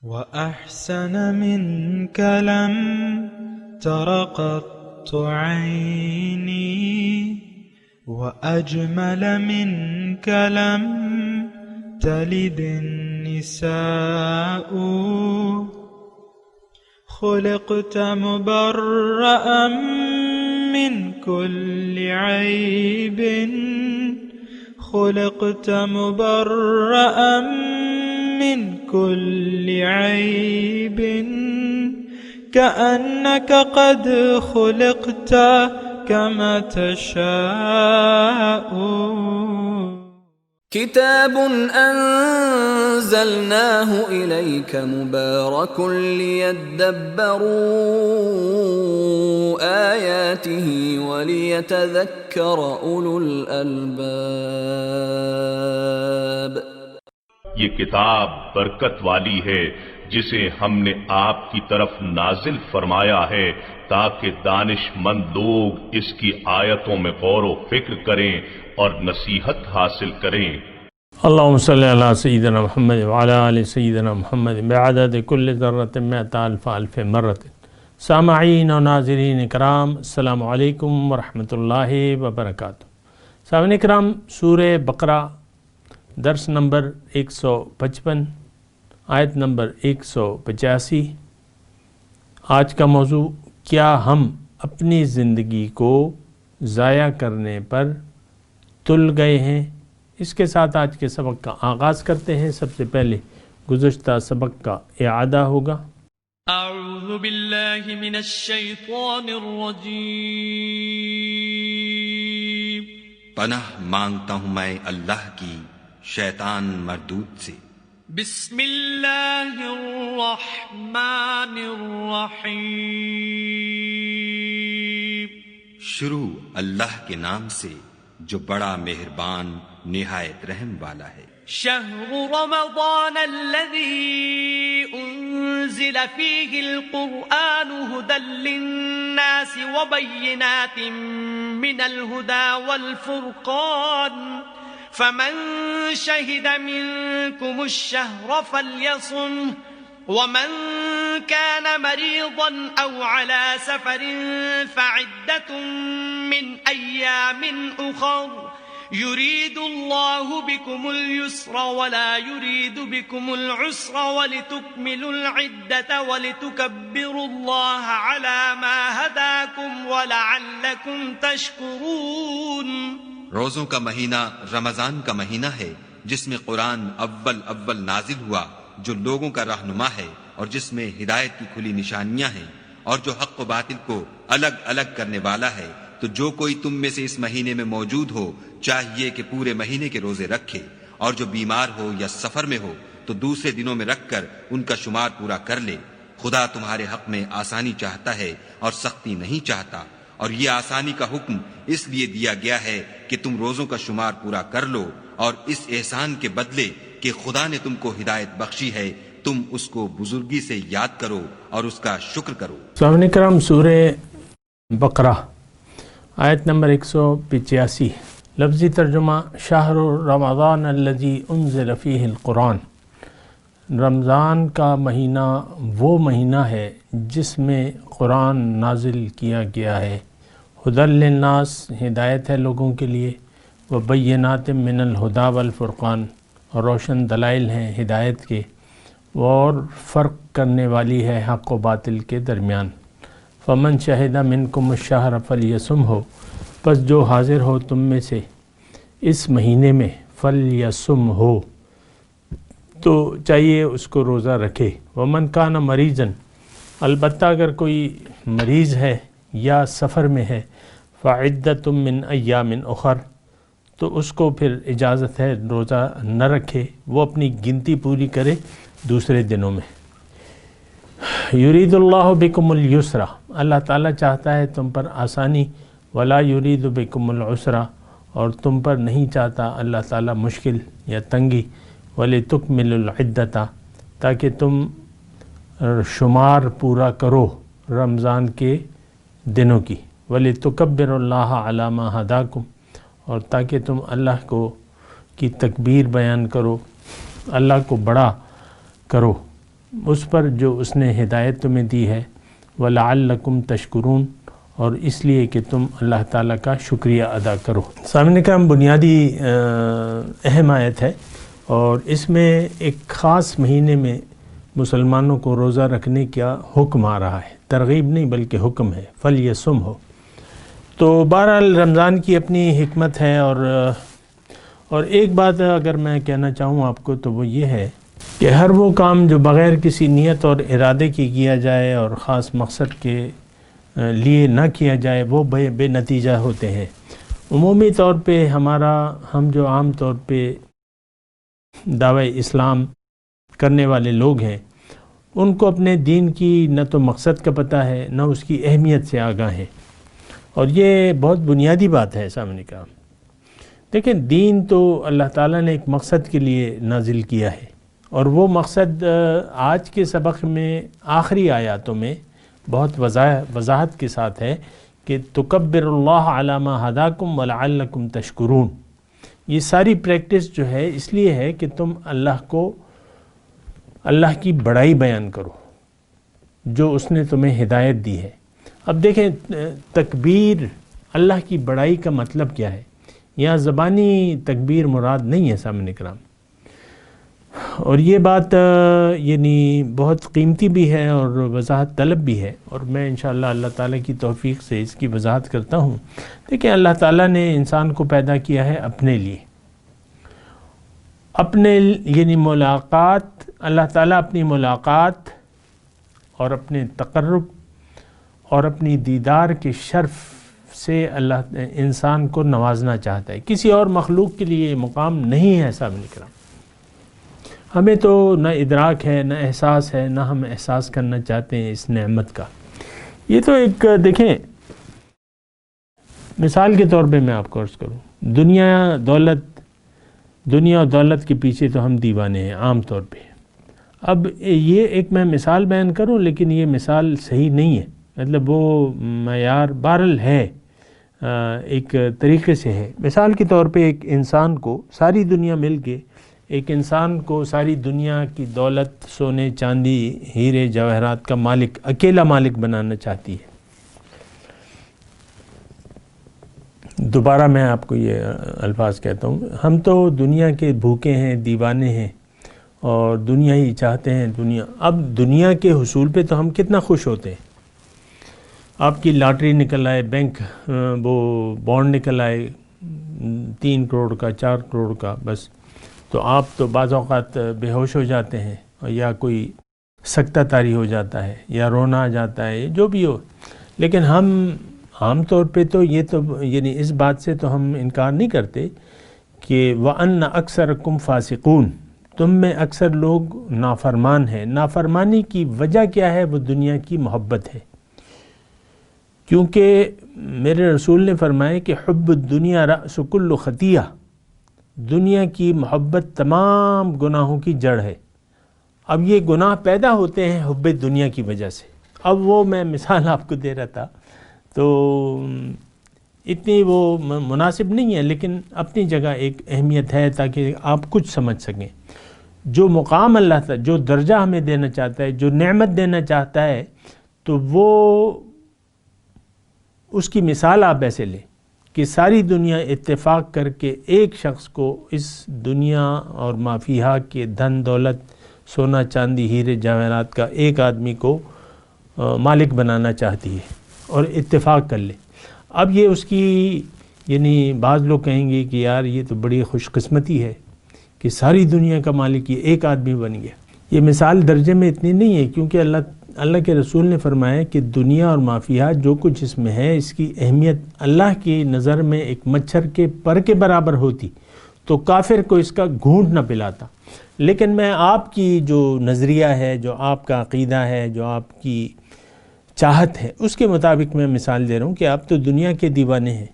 وأحسن منك لم تر قط عيني وأجمل منك لم تلد النساء خلقت مبرأ من كل عيب خلقت مبرأ من كل عيب كأنك قد خلقت كما تشاء كتاب أنزلناه إليك مبارك ليدبروا آياته وليتذكر أولو الألباب. یہ کتاب برکت والی ہے جسے ہم نے آپ کی طرف نازل فرمایا ہے تاکہ دانش مند لوگ اس کی آیتوں میں غور و فکر کریں اور نصیحت حاصل کریں. اللہم صلی علی سیدنا محمد وعلی آل سیدنا محمد بعدد کل ذرۃ مئۃ الف الف مرۃ. سامعین و ناظرین اکرام، السلام علیکم ورحمۃ اللہ وبرکاتہ. سامعین اکرام، سورہ بقرہ درس نمبر 155 آیت نمبر 185. آج کا موضوع، کیا ہم اپنی زندگی کو ضائع کرنے پر تل گئے ہیں؟ اس کے ساتھ آج کے سبق کا آغاز کرتے ہیں. سب سے پہلے گزشتہ سبق کا اعادہ ہوگا. اعوذ باللہ من الشیطان الرجیم. پناہ مانگتا ہوں میں اللہ کی شیطان مردود سے. بسم اللہ الرحمن الرحیم. شروع اللہ کے نام سے جو بڑا مہربان نہایت رحم والا ہے. شہر رمضان الذی انزل فیہ القرآن ھدی للناس وبینات من الھدی والفرقان فمن شہد منکم الشہر فلیصمہ ومن كان مريضا أو على سفر فعدة من أيام أخر يريد الله بكم اليسر ولا يريد بكم العسر ولتكملوا العدة ولتكبروا الله على ما هداكم ولعلكم تشكرون. روزوں کا مہینہ رمضان کا مہینہ ہے جس میں قرآن اول نازل ہوا، جو لوگوں کا رہنما ہے اور جس میں ہدایت کی کھلی نشانیاں ہیں اور جو حق و باطل کو الگ الگ کرنے والا ہے. تو جو کوئی تم میں سے اس مہینے میں موجود ہو چاہیے کہ پورے مہینے کے روزے رکھے، اور جو بیمار ہو یا سفر میں ہو تو دوسرے دنوں میں رکھ کر ان کا شمار پورا کر لے. خدا تمہارے حق میں آسانی چاہتا ہے اور سختی نہیں چاہتا، اور یہ آسانی کا حکم اس لیے دیا گیا ہے کہ تم روزوں کا شمار پورا کر لو، اور اس احسان کے بدلے کہ خدا نے تم کو ہدایت بخشی ہے تم اس کو بزرگی سے یاد کرو اور اس کا شکر کرو. سامعین کرام، سورہ بقرہ آیت نمبر 185. لفظی ترجمہ: شہر رمضان الذی انزل فیہ القرآن. رمضان کا مہینہ وہ مہینہ ہے جس میں قرآن نازل کیا گیا ہے. ھدی للناس، ہدایت ہے لوگوں کے لیے. وبینات من الھدی والفرقان، روشن دلائل ہیں ہدایت کے، اور فرق کرنے والی ہے حق و باطل کے درمیان. فمن شہد منکم الشہر فلیصمہ، پس جو حاضر ہو تم میں سے اس مہینے میں فلیصمہ، تو چاہیے اس کو روزہ رکھے. ومن کان مریضا، البتہ اگر کوئی مریض ہے یا سفر میں ہے، فعدۃ من ایام اخر، تو اس کو پھر اجازت ہے روزہ نہ رکھے، وہ اپنی گنتی پوری کرے دوسرے دنوں میں. یرید اللہ بکم اليسر، اللہ تعالیٰ چاہتا ہے تم پر آسانی. ولا یرید بکم العسر، اور تم پر نہیں چاہتا اللہ تعالیٰ مشکل یا تنگی. ولتکملوا العدۃ، تاکہ تم شمار پورا کرو رمضان کے دنوں کی. ولتکبروا اللہ علی ما ھداکم، اور تاکہ تم اللہ کی تکبیر بیان کرو، اللہ کو بڑا کرو اس پر جو اس نے ہدایت تمہیں دی ہے، وَلَعَلَّكُمْ تَشْكُرُونَ، اور اس لیے کہ تم اللہ تعالیٰ کا شکریہ ادا کرو۔ سامعین کرام، بنیادی اہم آیت ہے، اور اس میں ایک خاص مہینے میں مسلمانوں کو روزہ رکھنے کا حکم آ رہا ہے، ترغیب نہیں بلکہ حکم ہے، فَلْيَصُمْهُ ہو۔ تو بہرحال رمضان کی اپنی حکمت ہے، اور ایک بات اگر میں کہنا چاہوں آپ کو تو وہ یہ ہے کہ ہر وہ کام جو بغیر کسی نیت اور ارادے کی کیا جائے اور خاص مقصد کے لیے نہ کیا جائے وہ بے نتیجہ ہوتے ہیں۔ عمومی طور پہ ہم جو عام طور پہ دعوی اسلام کرنے والے لوگ ہیں، ان کو اپنے دین کی نہ تو مقصد کا پتہ ہے، نہ اس کی اہمیت سے آگاہ ہیں، اور یہ بہت بنیادی بات ہے۔ سامنے کا دیکھیں، دین تو اللہ تعالیٰ نے ایک مقصد کے لیے نازل کیا ہے، اور وہ مقصد آج کے سبق میں آخری آیاتوں میں بہت وضاحت کے ساتھ ہے کہ تکبر اللہ علی ما ہداکم ولعلکم تشکرون۔ یہ ساری پریکٹس جو ہے اس لیے ہے کہ تم اللہ کی بڑائی بیان کرو جو اس نے تمہیں ہدایت دی ہے۔ اب دیکھیں، تکبیر، اللہ کی بڑائی کا مطلب کیا ہے؟ یہاں زبانی تکبیر مراد نہیں ہے سامنے کرام، اور یہ بات یعنی بہت قیمتی بھی ہے اور وضاحت طلب بھی ہے، اور میں انشاءاللہ اللہ تعالیٰ کی توفیق سے اس کی وضاحت کرتا ہوں۔ دیکھیں، اللہ تعالیٰ نے انسان کو پیدا کیا ہے اپنے لیے، یعنی ملاقات، اللہ تعالیٰ اپنی ملاقات اور اپنے تقرب اور اپنی دیدار کے شرف سے اللہ انسان کو نوازنا چاہتا ہے۔ کسی اور مخلوق کے لیے یہ مقام نہیں ہے سامنے کرام۔ ہمیں تو نہ ادراک ہے، نہ احساس ہے، نہ ہم احساس کرنا چاہتے ہیں اس نعمت کا۔ یہ تو ایک دیکھیں، مثال کے طور پہ میں آپ کو عرض کروں، دنیا اور دولت کے پیچھے تو ہم دیوانے ہیں عام طور پہ۔ اب یہ ایک میں مثال بیان کروں، لیکن یہ مثال صحیح نہیں ہے، مطلب وہ معیار بہرحال ہے، ایک طریقے سے ہے۔ مثال کے طور پہ ایک انسان کو ساری دنیا مل کے ایک انسان کو ساری دنیا کی دولت، سونے چاندی، ہیرے جواہرات کا مالک، اکیلا مالک بنانا چاہتی ہے۔ دوبارہ میں آپ کو یہ الفاظ کہتا ہوں، ہم تو دنیا کے بھوکے ہیں، دیوانے ہیں، اور دنیا ہی چاہتے ہیں دنیا۔ اب دنیا کے حصول پہ تو ہم کتنا خوش ہوتے ہیں۔ آپ کی لاٹری نکل آئے، بینک وہ بانڈ نکل آئے 3 کروڑ کا، 4 کروڑ کا، بس تو آپ تو بعض اوقات بے ہوش ہو جاتے ہیں، یا کوئی سکتہ طاری ہو جاتا ہے، یا رونا آ جاتا ہے، جو بھی ہو۔ لیکن ہم عام طور پہ تو یہ تو یعنی اس بات سے تو ہم انکار نہیں کرتے کہ وَأَنَّ أَكْثَرَكُمْ فَاسِقُونَ، تم میں اکثر لوگ نافرمان ہیں۔ نافرمانی کی وجہ کیا ہے؟ وہ دنیا کی محبت ہے، کیونکہ میرے رسول نے فرمایا کہ حب الدنیا رأس کل خطیہ، دنیا کی محبت تمام گناہوں کی جڑ ہے۔ اب یہ گناہ پیدا ہوتے ہیں حب دنیا کی وجہ سے۔ اب وہ میں مثال آپ کو دے رہا تھا تو اتنی وہ مناسب نہیں ہے، لیکن اپنی جگہ ایک اہمیت ہے تاکہ آپ کچھ سمجھ سکیں۔ جو مقام اللہ تعالیٰ، جو درجہ ہمیں دینا چاہتا ہے، جو نعمت دینا چاہتا ہے، تو وہ اس کی مثال آپ ایسے لیں کہ ساری دنیا اتفاق کر کے ایک شخص کو اس دنیا اور ما فیہا کے دھن دولت، سونا چاندی، ہیرے جواہرات کا ایک آدمی کو مالک بنانا چاہتی ہے، اور اتفاق کر لے۔ اب یہ اس کی یعنی بعض لوگ کہیں گے کہ یار یہ تو بڑی خوش قسمتی ہے کہ ساری دنیا کا مالک یہ ایک آدمی بن گیا۔ یہ مثال درجے میں اتنی نہیں ہے، کیونکہ اللہ کے رسول نے فرمایا کہ دنیا اور ما فیہا جو کچھ اس میں ہے، اس کی اہمیت اللہ کی نظر میں ایک مچھر کے پر کے برابر ہوتی تو کافر کو اس کا گھونٹ نہ پلاتا۔ لیکن میں آپ کی جو نظریہ ہے، جو آپ کا عقیدہ ہے، جو آپ کی چاہت ہے، اس کے مطابق میں مثال دے رہا ہوں کہ آپ تو دنیا کے دیوانے ہیں،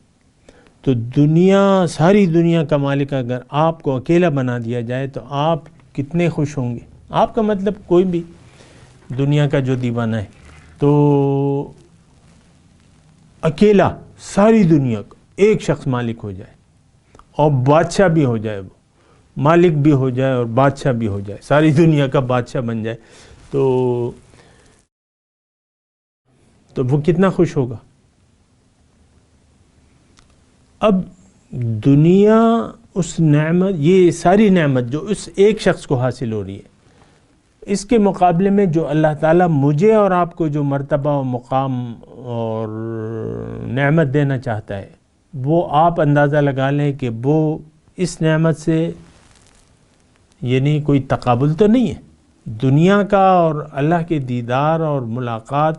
تو دنیا، ساری دنیا کا مالک اگر آپ کو اکیلا بنا دیا جائے تو آپ کتنے خوش ہوں گے۔ آپ کا مطلب کوئی بھی دنیا کا جو دیوانہ ہے، تو اکیلا ساری دنیا کا ایک شخص مالک ہو جائے اور بادشاہ بھی ہو جائے، وہ مالک بھی ہو جائے اور بادشاہ بھی ہو جائے، ساری دنیا کا بادشاہ بن جائے، تو وہ کتنا خوش ہوگا. اب دنیا اس نعمت، یہ ساری نعمت جو اس ایک شخص کو حاصل ہو رہی ہے، اس کے مقابلے میں جو اللہ تعالیٰ مجھے اور آپ کو جو مرتبہ و مقام اور نعمت دینا چاہتا ہے، وہ آپ اندازہ لگا لیں کہ وہ اس نعمت سے یعنی کوئی تقابل تو نہیں ہے. دنیا کا اور اللہ کے دیدار اور ملاقات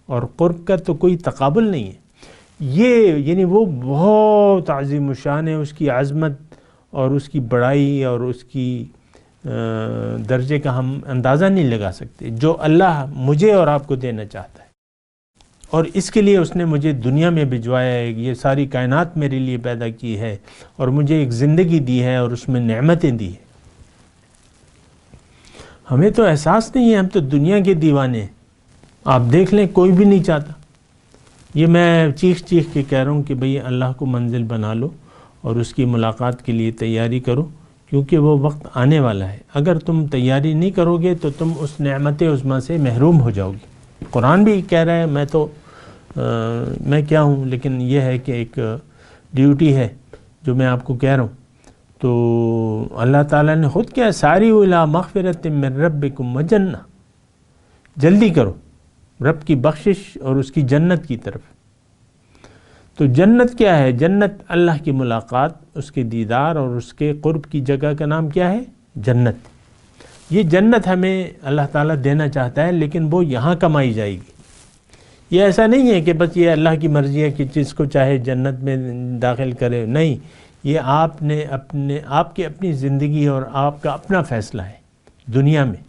اور قرب کا تو کوئی تقابل نہیں ہے. یہ یعنی وہ بہت عظیم الشان ہے، اس کی عظمت اور اس کی بڑائی اور اس کی درجے کا ہم اندازہ نہیں لگا سکتے جو اللہ مجھے اور آپ کو دینا چاہتا ہے. اور اس کے لیے اس نے مجھے دنیا میں بھجوایا ہے، یہ ساری کائنات میرے لیے پیدا کی ہے اور مجھے ایک زندگی دی ہے اور اس میں نعمتیں دی ہیں. ہمیں تو احساس نہیں ہے، ہم تو دنیا کے دیوانے ہیں. آپ دیکھ لیں کوئی بھی نہیں چاہتا. یہ میں چیخ کے کہہ رہا ہوں کہ بھئی اللہ کو منزل بنا لو اور اس کی ملاقات کے لیے تیاری کرو، کیونکہ وہ وقت آنے والا ہے. اگر تم تیاری نہیں کرو گے تو تم اس نعمت عظمیٰ سے محروم ہو جاؤ گے. قرآن بھی کہہ رہا ہے، میں کیا ہوں، لیکن یہ ہے کہ ایک ڈیوٹی ہے جو میں آپ کو کہہ رہا ہوں. تو اللہ تعالیٰ نے خود کیا، ساریعوا الی مغفرۃ من ربکم وجنہ، جلدی کرو رب کی بخشش اور اس کی جنت کی طرف. تو جنت کیا ہے؟ جنت اللہ کی ملاقات، اس کے دیدار اور اس کے قرب کی جگہ کا نام کیا ہے؟ جنت. یہ جنت ہمیں اللہ تعالیٰ دینا چاہتا ہے، لیکن وہ یہاں کمائی جائے گی. یہ ایسا نہیں ہے کہ بس یہ اللہ کی مرضی ہے کہ جس کو چاہے جنت میں داخل کرے. نہیں، یہ آپ کی اپنی زندگی اور آپ کا اپنا فیصلہ ہے. دنیا میں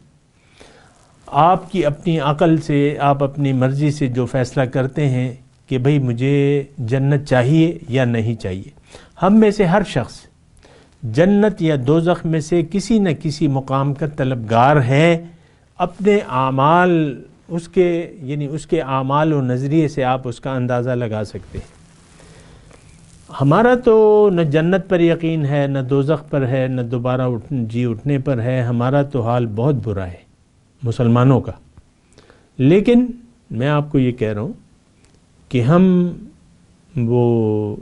آپ کی اپنی عقل سے، آپ اپنی مرضی سے جو فیصلہ کرتے ہیں کہ بھئی مجھے جنت چاہیے یا نہیں چاہیے. ہم میں سے ہر شخص جنت یا دوزخ میں سے کسی نہ کسی مقام کا طلبگار ہے. اپنے اعمال، اس کے اعمال و نظریے سے آپ اس کا اندازہ لگا سکتے ہیں. ہمارا تو نہ جنت پر یقین ہے، نہ دوزخ پر ہے، نہ دوبارہ جی اٹھنے پر ہے. ہمارا تو حال بہت برا ہے مسلمانوں کا. لیکن میں آپ کو یہ کہہ رہا ہوں کہ ہم وہ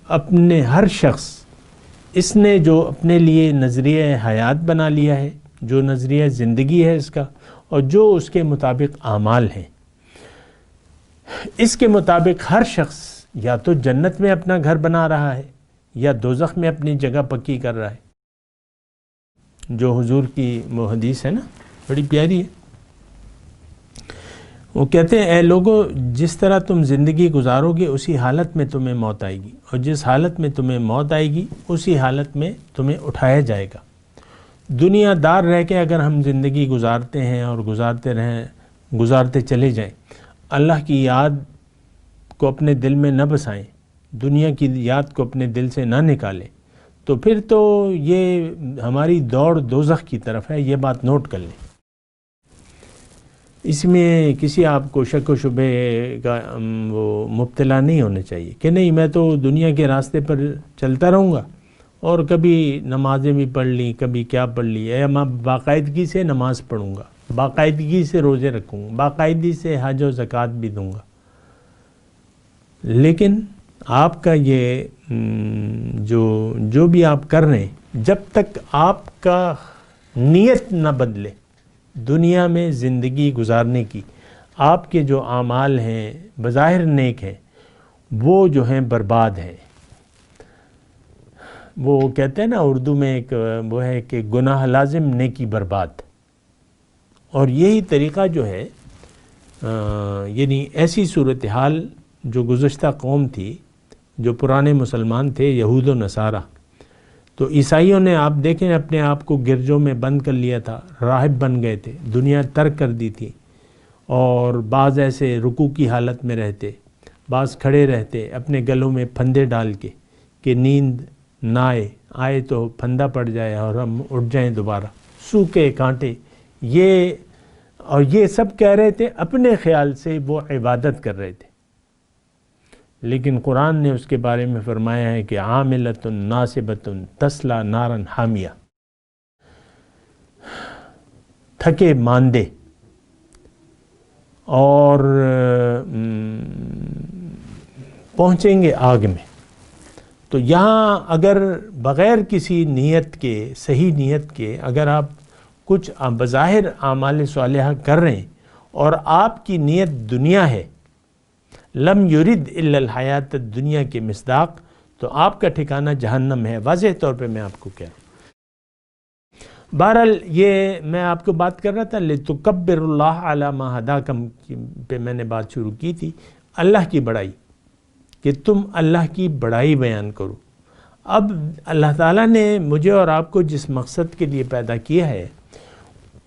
اپنے ہر شخص، اس نے جو اپنے لیے نظریہ حیات بنا لیا ہے، جو نظریہ زندگی ہے اس کا، اور جو اس کے مطابق اعمال ہیں، اس کے مطابق ہر شخص یا تو جنت میں اپنا گھر بنا رہا ہے یا دوزخ میں اپنی جگہ پکی کر رہا ہے. جو حضور کی وہ حدیث ہے نا، بڑی پیاری ہے. وہ کہتے ہیں، اے لوگو، جس طرح تم زندگی گزارو گے اسی حالت میں تمہیں موت آئے گی، اور جس حالت میں تمہیں موت آئے گی اسی حالت میں تمہیں اٹھایا جائے گا. دنیا دار رہ کے اگر ہم زندگی گزارتے ہیں اور گزارتے چلے جائیں، اللہ کی یاد کو اپنے دل میں نہ بسائیں، دنیا کی یاد کو اپنے دل سے نہ نکالیں، تو پھر تو یہ ہماری دوڑ دوزخ کی طرف ہے. یہ بات نوٹ کر لیں. اس میں کسی آپ کو شک و شبے کا وہ مبتلا نہیں ہونا چاہیے کہ نہیں میں تو دنیا کے راستے پر چلتا رہوں گا اور کبھی نمازیں بھی پڑھ لی، کبھی کیا پڑھ لی. میں باقاعدگی سے نماز پڑھوں گا، باقاعدگی سے روزے رکھوں گا، باقاعدگی سے حج و زکوٰۃ بھی دوں گا. لیکن آپ کا یہ جو بھی آپ کر رہے ہیں، جب تک آپ کا نیت نہ بدلے دنیا میں زندگی گزارنے کی، آپ کے جو اعمال ہیں بظاہر نیک ہیں، وہ جو ہیں برباد ہیں. وہ کہتے ہیں نا اردو میں ایک وہ ہے کہ گناہ لازم نیکی برباد. اور یہی طریقہ جو ہے یعنی ایسی صورتحال جو گزشتہ قوم تھی، جو پرانے مسلمان تھے، یہود و نصارہ، تو عیسائیوں نے آپ دیکھیں اپنے آپ کو گرجوں میں بند کر لیا تھا، راہب بن گئے تھے، دنیا ترک کر دی تھی. اور بعض ایسے رکوع کی حالت میں رہتے، بعض کھڑے رہتے اپنے گلوں میں پھندے ڈال کے کہ نیند نہ آئے تو پھندا پڑ جائے اور ہم اٹھ جائیں دوبارہ. سوکھے کانٹے، یہ سب کہہ رہے تھے، اپنے خیال سے وہ عبادت کر رہے تھے. لیکن قرآن نے اس کے بارے میں فرمایا ہے کہ عاملۃ ناصبۃ تصلی نارا حامیہ. تھکے ماندے اور پہنچیں گے آگ میں. تو یہاں اگر بغیر کسی نیت کے، صحیح نیت کے، اگر آپ کچھ بظاہر اعمال صالحہ کر رہے ہیں اور آپ کی نیت دنیا ہے، لم یرد الا الحیات الدنیا کے مصداق، تو آپ کا ٹھکانہ جہنم ہے. واضح طور پہ میں آپ کو کہہ رہا ہوں. بہرحال یہ میں آپ کو بات کر رہا تھا لِتُكَبِّرُ اللَّهَ عَلَى مَا هَدَاكُمْ پہ میں نے بات شروع کی تھی، اللہ کی بڑائی، کہ تم اللہ کی بڑائی بیان کرو. اب اللہ تعالیٰ نے مجھے اور آپ کو جس مقصد کے لیے پیدا کیا ہے،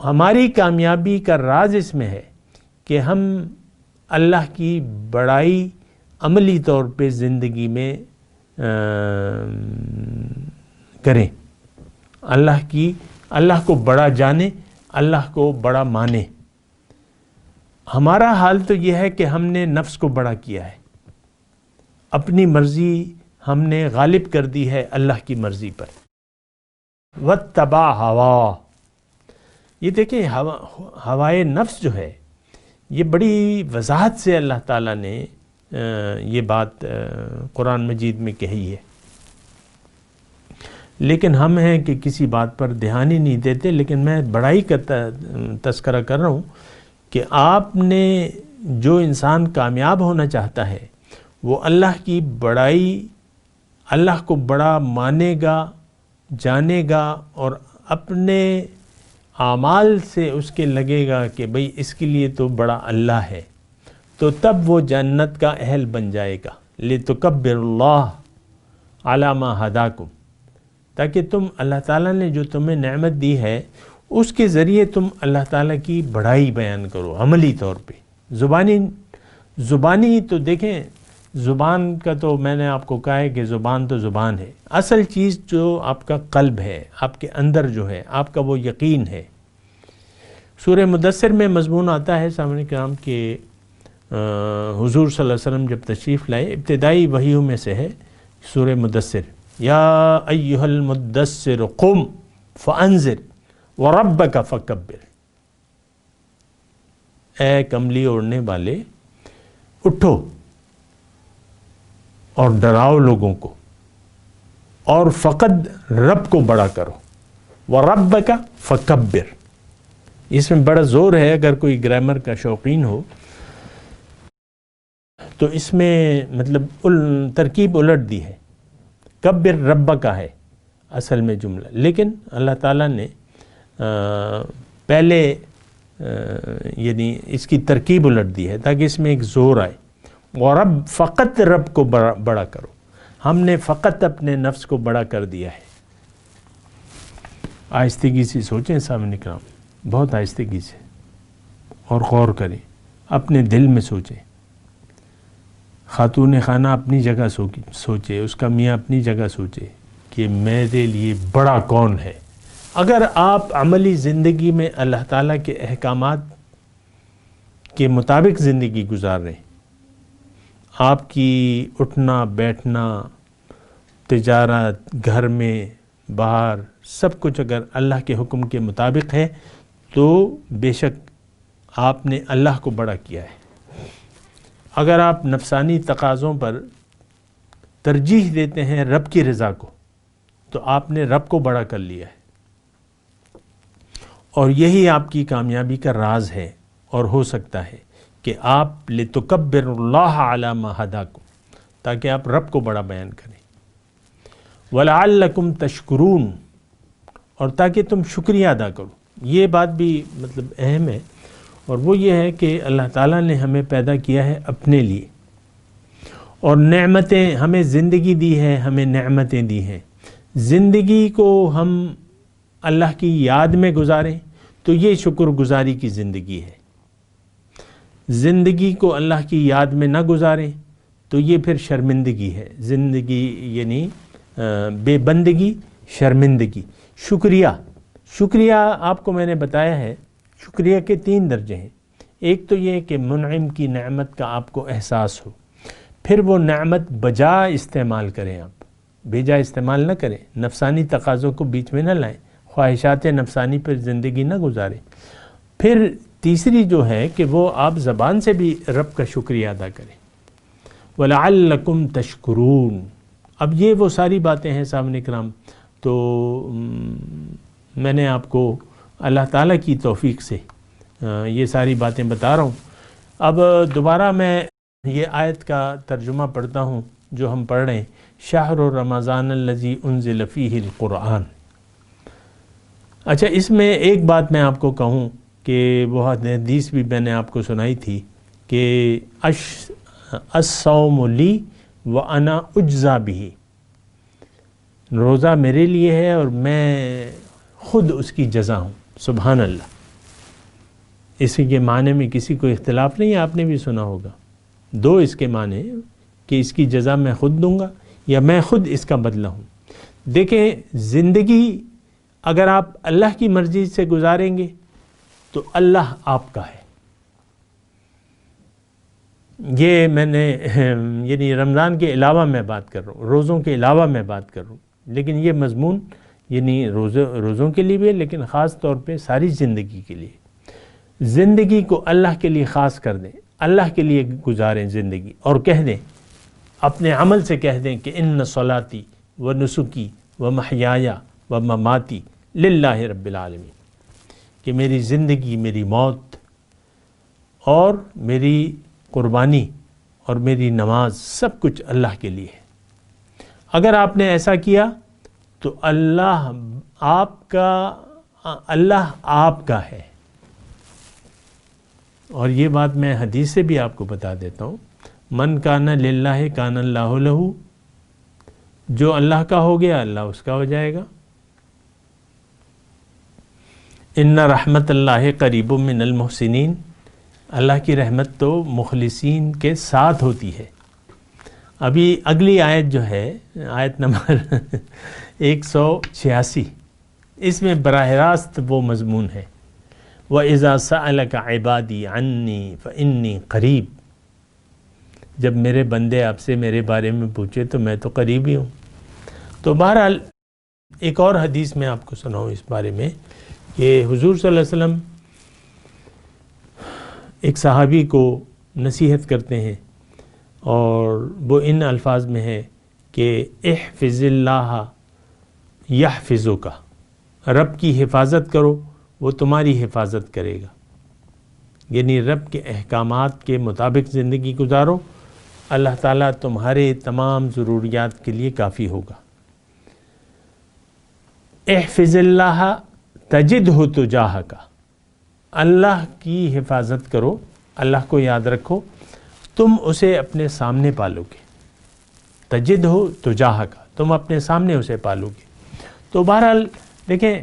ہماری کامیابی کا راز اس میں ہے کہ ہم اللہ کی بڑائی عملی طور پہ زندگی میں کریں، اللہ کو بڑا جانیں، اللہ کو بڑا مانیں. ہمارا حال تو یہ ہے کہ ہم نے نفس کو بڑا کیا ہے، اپنی مرضی ہم نے غالب کر دی ہے اللہ کی مرضی پر. وَاتَّبَعَ ہوا، یہ دیکھیں ہوائے نفس جو ہے، یہ بڑی وضاحت سے اللہ تعالیٰ نے یہ بات قرآن مجید میں کہی ہے. لیکن ہم ہیں کہ کسی بات پر دھیان ہی نہیں دیتے. لیکن میں بڑائی کا تذکرہ کر رہا ہوں کہ آپ نے، جو انسان کامیاب ہونا چاہتا ہے وہ اللہ کی بڑائی، اللہ کو بڑا مانے گا، جانے گا، اور اپنے اعمال سے اس کے لگے گا کہ بھئی اس کے لیے تو بڑا اللہ ہے، تو تب وہ جنت کا اہل بن جائے گا. لِتُكَبِّرُ اللَّهَ عَلَى مَا هَدَاكُمْ، تاکہ تم اللہ تعالیٰ نے جو تمہیں نعمت دی ہے اس کے ذریعے تم اللہ تعالیٰ کی بڑائی بیان کرو عملی طور پہ. زبانی تو دیکھیں، زبان کا تو میں نے آپ کو کہا ہے کہ زبان تو زبان ہے. اصل چیز جو آپ کا قلب ہے، آپ کے اندر جو ہے، آپ کا وہ یقین ہے. سورہ مدثر میں مضمون آتا ہے سامعین کرام کہ حضور صلی اللہ علیہ وسلم جب تشریف لائے، ابتدائی وحیوں میں سے ہے سورہ مدثر. یا ایھا المدثر قم فانذر وربک فکبر، اے کملی اوڑھنے والے اٹھو اور ڈراؤ لوگوں کو، اور فقط رب کو بڑا کرو. وَرَبَّكَ فَكَبِّرْ، اس میں بڑا زور ہے. اگر کوئی گرامر کا شوقین ہو تو اس میں مطلب ترکیب الٹ دی ہے. کبر رب کا ہے اصل میں جملہ، لیکن اللہ تعالیٰ نے پہلے یعنی اس کی ترکیب الٹ دی ہے تاکہ اس میں ایک زور آئے. اور فقط رب کو بڑا کرو. ہم نے فقط اپنے نفس کو بڑا کر دیا ہے. آہستگی سے سوچیں سامعین کرام، بہت آہستگی سے، اور غور کریں، اپنے دل میں سوچیں. خاتون خانہ اپنی جگہ سوچے، اس کا میاں اپنی جگہ سوچے کہ میرے لیے بڑا کون ہے. اگر آپ عملی زندگی میں اللہ تعالیٰ کے احکامات کے مطابق زندگی گزار رہے ہیں، آپ کی اٹھنا بیٹھنا، تجارت، گھر میں باہر، سب کچھ اگر اللہ کے حکم کے مطابق ہے تو بے شک آپ نے اللہ کو بڑا کیا ہے. اگر آپ نفسانی تقاضوں پر ترجیح دیتے ہیں رب کی رضا کو تو آپ نے رب کو بڑا کر لیا ہے. اور یہی آپ کی کامیابی کا راز ہے، اور ہو سکتا ہے کہ آپ لِتُكَبِّرُ اللَّهَ عَلَى مَا هَدَاكُمْ، تاکہ آپ رب کو بڑا بیان کریں. وَلَعَلَّكُمْ تَشْكُرُونَ، اور تاکہ تم شکریہ ادا کرو. یہ بات بھی مطلب اہم ہے، اور وہ یہ ہے کہ اللہ تعالیٰ نے ہمیں پیدا کیا ہے اپنے لیے، اور نعمتیں ہمیں زندگی دی ہے، ہمیں نعمتیں دی ہیں. زندگی کو ہم اللہ کی یاد میں گزاریں تو یہ شکر گزاری کی زندگی ہے. زندگی کو اللہ کی یاد میں نہ گزاریں تو یہ پھر شرمندگی ہے. زندگی یعنی بے بندگی، شرمندگی. شکریہ آپ کو میں نے بتایا ہے، شکریہ کے 3 درجے ہیں. ایک تو یہ کہ منعم کی نعمت کا آپ کو احساس ہو، پھر وہ نعمت بجا استعمال کریں، آپ بے جا استعمال نہ کریں، نفسانی تقاضوں کو بیچ میں نہ لائیں، خواہشات نفسانی پر زندگی نہ گزاریں. پھر تیسری جو ہے کہ وہ آپ زبان سے بھی رب کا شکریہ ادا کریں. وَلَعَلَّكُمْ تَشْكُرُونَ. اب یہ وہ ساری باتیں ہیں سامنے کرام. تو میں نے آپ کو اللہ تعالیٰ کی توفیق سے یہ ساری باتیں بتا رہا ہوں. اب دوبارہ میں یہ آیت کا ترجمہ پڑھتا ہوں جو ہم پڑھ رہے ہیں. شہر رمضان الذی انزل فیہ القرآن. اچھا، اس میں ایک بات میں آپ کو کہوں کہ وہ حدیث بھی میں نے آپ کو سنائی تھی کہ الصوم لی وانا اجزا بہ. روزہ میرے لیے ہے اور میں خود اس کی جزا ہوں. سبحان اللہ. اس کے معنی میں کسی کو اختلاف نہیں ہے، آپ نے بھی سنا ہوگا. دو اس کے معنی کہ اس کی جزا میں خود دوں گا یا میں خود اس کا بدلہ ہوں. دیکھیں، زندگی اگر آپ اللہ کی مرضی سے گزاریں گے تو اللہ آپ کا ہے. یہ میں نے یعنی رمضان کے علاوہ میں بات کر رہا ہوں، روزوں کے علاوہ میں بات کر رہا ہوں، لیکن یہ مضمون یعنی روزوں کے لیے بھی ہے، لیکن خاص طور پہ ساری زندگی کے لیے. زندگی کو اللہ کے لیے خاص کر دیں، اللہ کے لیے گزاریں زندگی، اور کہہ دیں، اپنے عمل سے کہہ دیں کہ ان صلاتی و نسکی و محیایا و مماتی للہ رب العالمین. کہ میری زندگی، میری موت اور میری قربانی اور میری نماز سب کچھ اللہ کے لیے ہے. اگر آپ نے ایسا کیا تو اللہ آپ کا ہے. اور یہ بات میں حدیث سے بھی آپ کو بتا دیتا ہوں. من کان للہ کان اللہ لہ. جو اللہ کا ہو گیا اللہ اس کا ہو جائے گا. ان رحمت اللہ قریب من المحسنین. اللہ کی رحمت تو مخلصین کے ساتھ ہوتی ہے. ابھی اگلی آیت جو ہے آیت نمبر 186، اس میں براہ راست وہ مضمون ہے وَإِذَا سَأَلَكَ عِبَادِي عَنِّي فَإِنِّي قَرِيب. جب میرے بندے آپ سے میرے بارے میں پوچھے تو میں تو قریب ہی ہوں. تو بہرحال ایک اور حدیث میں آپ کو سناؤں اس بارے میں کہ حضور صلی اللہ علیہ وسلم ایک صحابی کو نصیحت کرتے ہیں اور وہ ان الفاظ میں ہے کہ احفظ اللہ یحفظک. رب کی حفاظت کرو وہ تمہاری حفاظت کرے گا. یعنی رب کے احکامات کے مطابق زندگی گزارو، اللہ تعالیٰ تمہارے تمام ضروریات کے لیے کافی ہوگا. احفظ اللہ تجدہ تجاہک. اللہ کی حفاظت کرو، اللہ کو یاد رکھو، تم اسے اپنے سامنے پالو گے. تجدہ تجاہک، تم اپنے سامنے اسے پالو گے. تو بہرحال دیکھیں،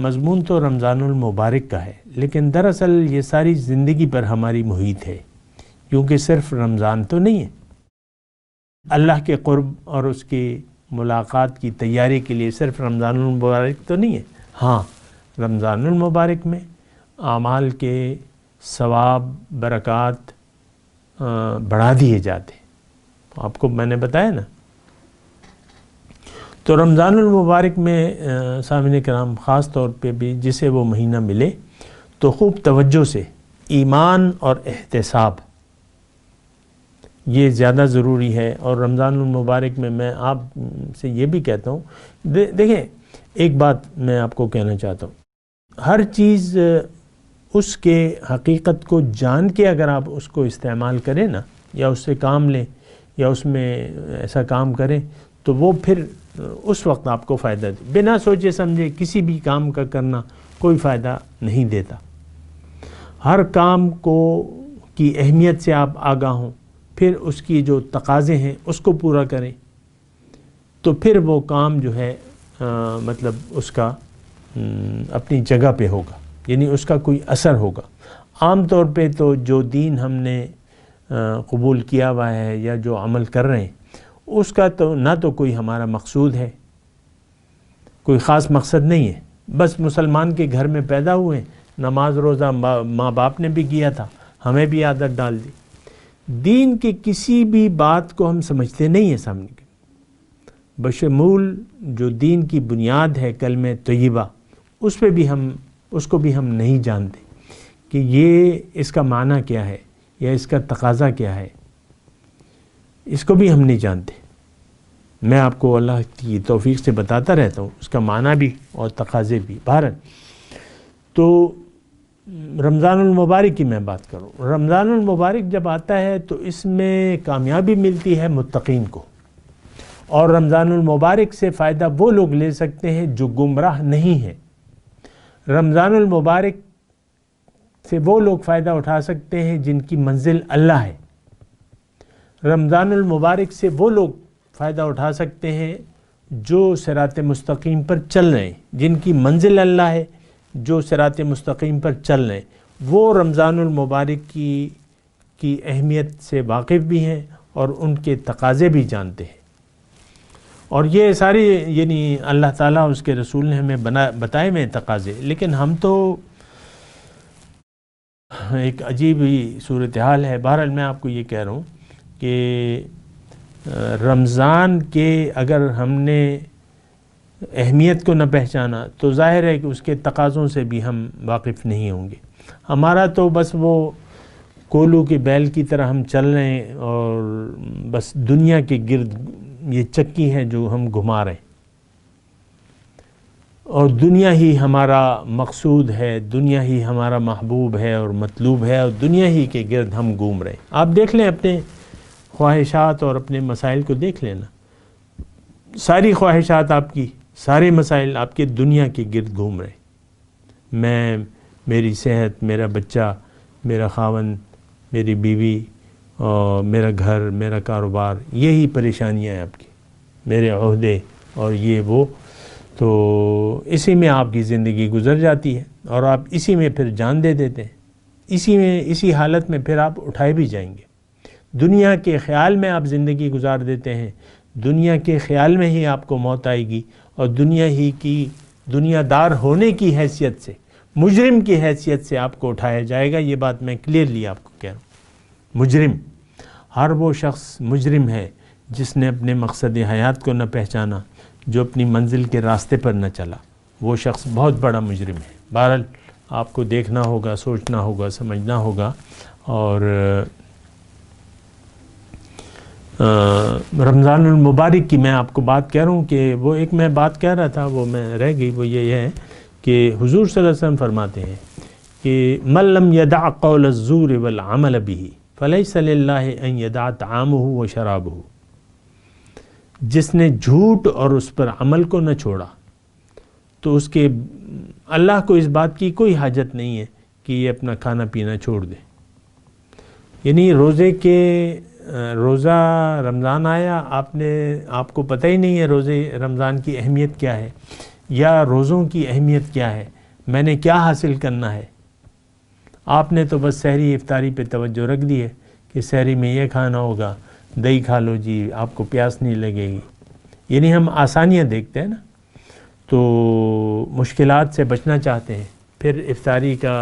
مضمون تو رمضان المبارک کا ہے، لیکن دراصل یہ ساری زندگی پر ہماری محیط ہے، کیونکہ صرف رمضان تو نہیں ہے. اللہ کے قرب اور اس کی ملاقات کی تیاری کے لیے صرف رمضان المبارک تو نہیں ہے. ہاں، رمضان المبارک میں اعمال کے ثواب برکات بڑھا دیے جاتے ہیں. آپ کو میں نے بتایا نا. تو رمضان المبارک میں سامعین کرام خاص طور پہ بھی جسے وہ مہینہ ملے تو خوب توجہ سے ایمان اور احتساب یہ زیادہ ضروری ہے. اور رمضان المبارک میں آپ سے یہ بھی کہتا ہوں، دیکھیں ایک بات میں آپ کو کہنا چاہتا ہوں. ہر چیز اس کے حقیقت کو جان کے اگر آپ اس کو استعمال کریں نا، یا اس سے کام لیں یا اس میں ایسا کام کریں تو وہ پھر اس وقت آپ کو فائدہ دے. بنا سوچے سمجھے کسی بھی کام کا کرنا کوئی فائدہ نہیں دیتا. ہر کام کو کی اہمیت سے آپ آگاہ ہوں، پھر اس کی جو تقاضے ہیں اس کو پورا کریں تو پھر وہ کام جو ہے مطلب اس کا اپنی جگہ پہ ہوگا، یعنی اس کا کوئی اثر ہوگا. عام طور پہ تو جو دین ہم نے قبول کیا ہوا ہے یا جو عمل کر رہے ہیں اس کا تو نہ تو کوئی ہمارا مقصود ہے، کوئی خاص مقصد نہیں ہے. بس مسلمان کے گھر میں پیدا ہوئے، نماز روزہ ماں باپ نے بھی کیا تھا، ہمیں بھی عادت ڈال دی. دین کے کسی بھی بات کو ہم سمجھتے نہیں ہیں سامنے کے، بشمول جو دین کی بنیاد ہے کلمہ طیبہ، اس کو بھی ہم نہیں جانتے. کہ یہ اس کا معنی کیا ہے یا اس کا تقاضا کیا ہے، اس کو بھی ہم نہیں جانتے۔ میں آپ کو اللہ کی توفیق سے بتاتا رہتا ہوں اس کا معنی بھی اور تقاضے بھی۔ بہرحال تو رمضان المبارک کی میں بات کروں، رمضان المبارک جب آتا ہے تو اس میں کامیابی ملتی ہے متقین کو، اور رمضان المبارک سے فائدہ وہ لوگ لے سکتے ہیں جو گمراہ نہیں ہیں۔ رمضان المبارک سے وہ لوگ فائدہ اٹھا سکتے ہیں جن کی منزل اللہ ہے۔ رمضان المبارک سے وہ لوگ فائدہ اٹھا سکتے ہیں جو صراط مستقیم پر چل رہے ہیں، جن کی منزل اللہ ہے، جو صراط مستقیم پر چل رہے ہیں، وہ رمضان المبارک کی اہمیت سے واقف بھی ہیں اور ان کے تقاضے بھی جانتے ہیں۔ اور یہ ساری یعنی اللہ تعالیٰ اس کے رسول نے ہمیں بتائے ہوئے تقاضے، لیکن ہم تو ایک عجیب ہی صورتحال ہے۔ بہرحال میں آپ کو یہ کہہ رہا ہوں کہ رمضان کے اگر ہم نے اہمیت کو نہ پہچانا تو ظاہر ہے کہ اس کے تقاضوں سے بھی ہم واقف نہیں ہوں گے۔ ہمارا تو بس وہ کولو کے بیل کی طرح ہم چل رہے ہیں اور بس دنیا کے گرد یہ چکی ہے جو ہم گھما رہے ہیں، اور دنیا ہی ہمارا مقصود ہے، دنیا ہی ہمارا محبوب ہے اور مطلوب ہے، اور دنیا ہی کے گرد ہم گھوم رہے ہیں۔ آپ دیکھ لیں اپنے خواہشات اور اپنے مسائل کو دیکھ لینا، ساری خواہشات آپ کی، سارے مسائل آپ کے دنیا کے گرد گھوم رہے ہیں۔ میں، میری صحت، میرا بچہ، میرا خاوند، میری بیوی، اور میرا گھر، میرا کاروبار، یہی پریشانیاں ہیں آپ کی، میرے عہدے اور یہ وہ، تو اسی میں آپ کی زندگی گزر جاتی ہے اور آپ اسی میں پھر جان دے دیتے ہیں، اسی حالت میں پھر آپ اٹھائے بھی جائیں گے۔ دنیا کے خیال میں آپ زندگی گزار دیتے ہیں، دنیا کے خیال میں ہی آپ کو موت آئے گی، اور دنیا ہی کی دنیا دار ہونے کی حیثیت سے، مجرم کی حیثیت سے آپ کو اٹھایا جائے گا۔ یہ بات میں کلیئرلی آپ کو کہہ رہا ہوں۔ مجرم، ہر وہ شخص مجرم ہے جس نے اپنے مقصد حیات کو نہ پہچانا، جو اپنی منزل کے راستے پر نہ چلا، وہ شخص بہت بڑا مجرم ہے۔ بہرحال آپ کو دیکھنا ہوگا، سوچنا ہوگا، سمجھنا ہوگا۔ اور رمضان المبارک کی میں آپ کو بات کہہ رہا ہوں کہ وہ ایک میں بات کہہ رہا تھا، وہ میں رہ گئی، وہ یہ ہے کہ حضور صلی اللہ علیہ وسلم فرماتے ہیں کہ من لم يدع قول الزور والعمل به فليس لله ان يدع طعامه وشرابه، جس نے جھوٹ اور اس پر عمل کو نہ چھوڑا تو اس کے اللہ کو اس بات کی کوئی حاجت نہیں ہے کہ یہ اپنا کھانا پینا چھوڑ دے۔ یعنی روزہ رمضان آیا، آپ کو پتہ ہی نہیں ہے روزے رمضان کی اہمیت کیا ہے یا روزوں کی اہمیت کیا ہے، میں نے کیا حاصل کرنا ہے۔ آپ نے تو بس سحری افطاری پہ توجہ رکھ دی ہے کہ سحری میں یہ کھانا ہوگا، دہی کھا لو جی، آپ کو پیاس نہیں لگے گی۔ یعنی ہم آسانیاں دیکھتے ہیں نا، تو مشکلات سے بچنا چاہتے ہیں، پھر افطاری کا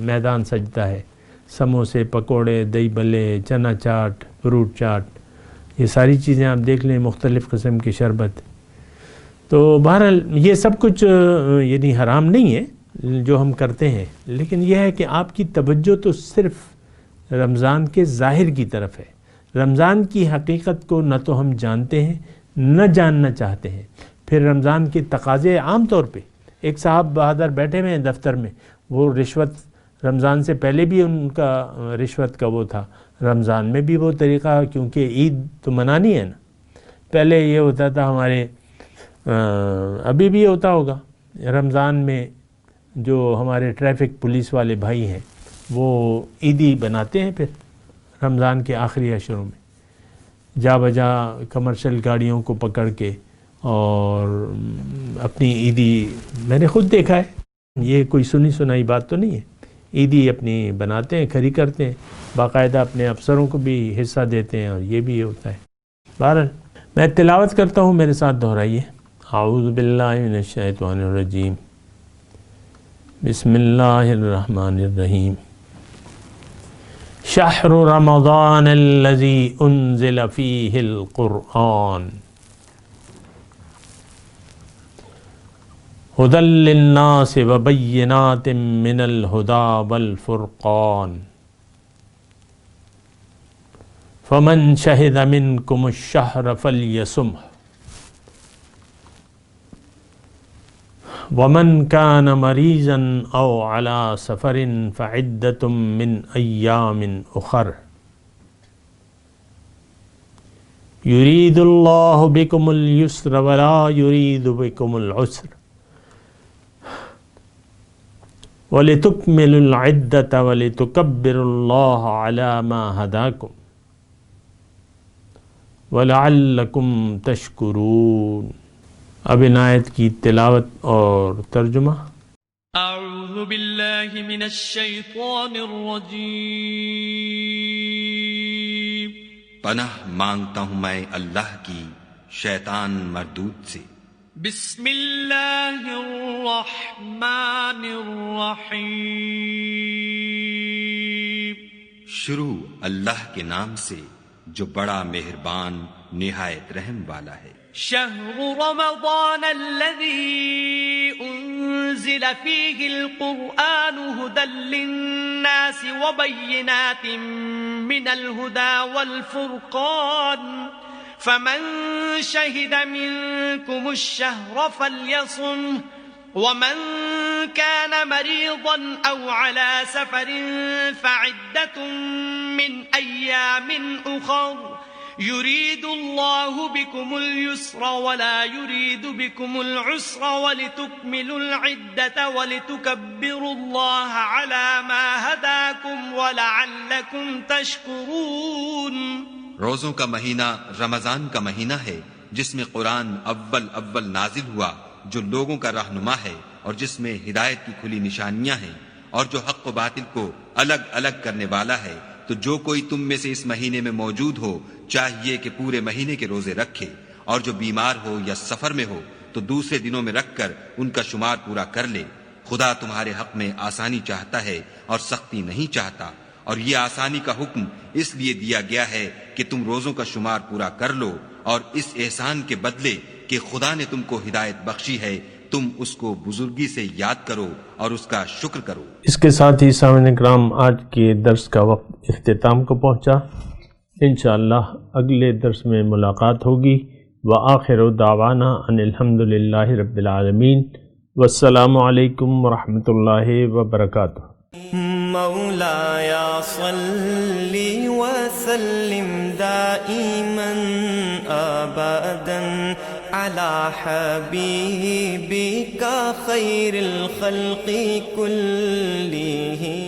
میدان سجتا ہے، سموسے، پکوڑے، دہی بلے، چنا چاٹ، فروٹ چاٹ، یہ ساری چیزیں آپ دیکھ لیں، مختلف قسم کی شربت۔ تو بہرحال یہ سب کچھ یعنی حرام نہیں ہے جو ہم کرتے ہیں، لیکن یہ ہے کہ آپ کی توجہ تو صرف رمضان کے ظاہر کی طرف ہے، رمضان کی حقیقت کو نہ تو ہم جانتے ہیں نہ جاننا چاہتے ہیں۔ پھر رمضان کے تقاضے عام طور پہ، ایک صاحب بہادر بیٹھے ہوئے ہیں دفتر میں، وہ رشوت رمضان سے پہلے بھی ان کا رشوت کا وہ تھا، رمضان میں بھی وہ طریقہ، کیونکہ عید تو منانی ہے نا۔ پہلے یہ ہوتا تھا ہمارے، ابھی بھی ہوتا ہوگا، رمضان میں جو ہمارے ٹریفک پولیس والے بھائی ہیں وہ عیدی بناتے ہیں، پھر رمضان کے آخری اشروں میں جا بجا کمرشل گاڑیوں کو پکڑ کے اور اپنی عیدی، میں نے خود دیکھا ہے، یہ کوئی سنی سنائی بات تو نہیں ہے، عیدی اپنی بناتے ہیں، کھری کرتے ہیں، باقاعدہ اپنے افسروں کو بھی حصہ دیتے ہیں، اور یہ بھی ہوتا ہے۔ بہرحال میں تلاوت کرتا ہوں، میرے ساتھ دہرائیے۔ اعوذ باللہ من الشیطان الرجیم، بسم اللہ الرحمن الرحیم۔ شہر رمضان الذی انزل فیہ القرآن هدى للناس وبينات من الهدى والفرقان فمن شهد منكم الشهر فليصمه ومن كان مريضا أو على سفر فعدة من أيام أخر يريد الله بكم اليسر ولا يريد بكم العسر وَلِتُكْمِلُوا الْعِدَّةَ وَلِتُكَبِّرُوا اللَّهَ عَلَى مَا هَدَاكُمْ وَلَعَلَّكُمْ تَشْكُرُونَ۔ اب ان آیت کی تلاوت اور ترجمہ۔ اعوذ باللہ من الشیطان الرجیم۔ پناہ مانگتا ہوں میں اللہ کی شیطان مردود سے۔ بسم اللہ الرحمن الرحیم۔ شروع اللہ کے نام سے جو بڑا مہربان نہایت رحم والا ہے۔ شہر رمضان الذی انزل فیہ القرآن ھدی للناس وبینات من الھدی والفرقان فمن شہد منکم الشہر فلیصمه ومن كان مريضا أو على سفر فعدة من أيام أخر يريد الله بكم اليسر ولا يريد بكم العسر ولتكملوا العدة ولتكبروا الله على ما هداكم ولعلكم تشكرون۔ روزوں کا مہینہ رمضان کا مہینہ ہے جس میں قرآن اول نازل ہوا، جو لوگوں کا رہنما ہے اور جس میں ہدایت کی کھلی نشانیاں ہیں اور جو حق و باطل کو الگ الگ کرنے والا ہے۔ تو جو کوئی تم میں سے اس مہینے میں موجود ہو چاہیے کہ پورے مہینے کے روزے رکھے، اور جو بیمار ہو یا سفر میں ہو تو دوسرے دنوں میں رکھ کر ان کا شمار پورا کر لے۔ خدا تمہارے حق میں آسانی چاہتا ہے اور سختی نہیں چاہتا، اور یہ آسانی کا حکم اس لیے دیا گیا ہے کہ تم روزوں کا شمار پورا کر لو، اور اس احسان کے بدلے کہ خدا نے تم کو ہدایت بخشی ہے تم اس کو بزرگی سے یاد کرو اور اس کا شکر کرو۔ اس کے ساتھ ہی سامعین کرام آج کے درس کا وقت اختتام کو پہنچا۔ انشاءاللہ اگلے درس میں ملاقات ہوگی۔ وآخر دعوانا ان الحمدللہ رب العالمین، والسلام علیکم ورحمۃ اللہ وبرکاتہ۔ مولاي صل وسلم دائما ابدا على حبيبك خير الخلق كلهم۔